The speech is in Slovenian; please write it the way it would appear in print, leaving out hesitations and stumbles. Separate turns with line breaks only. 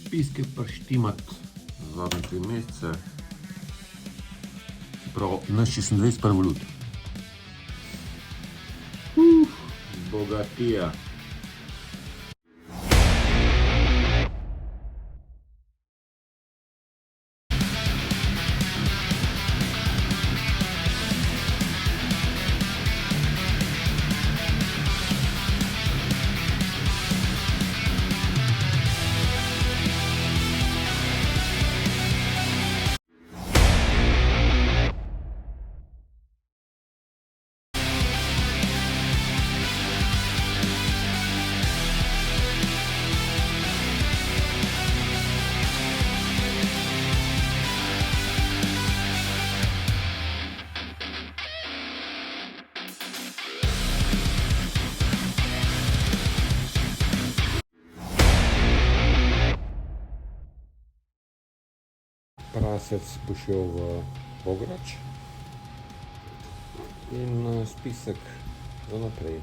spiske prištimati zadnje 3 mesece. Prav, naš 26 valut. Bogatija. Prasec bo šel v Bograč in spisek za naprej.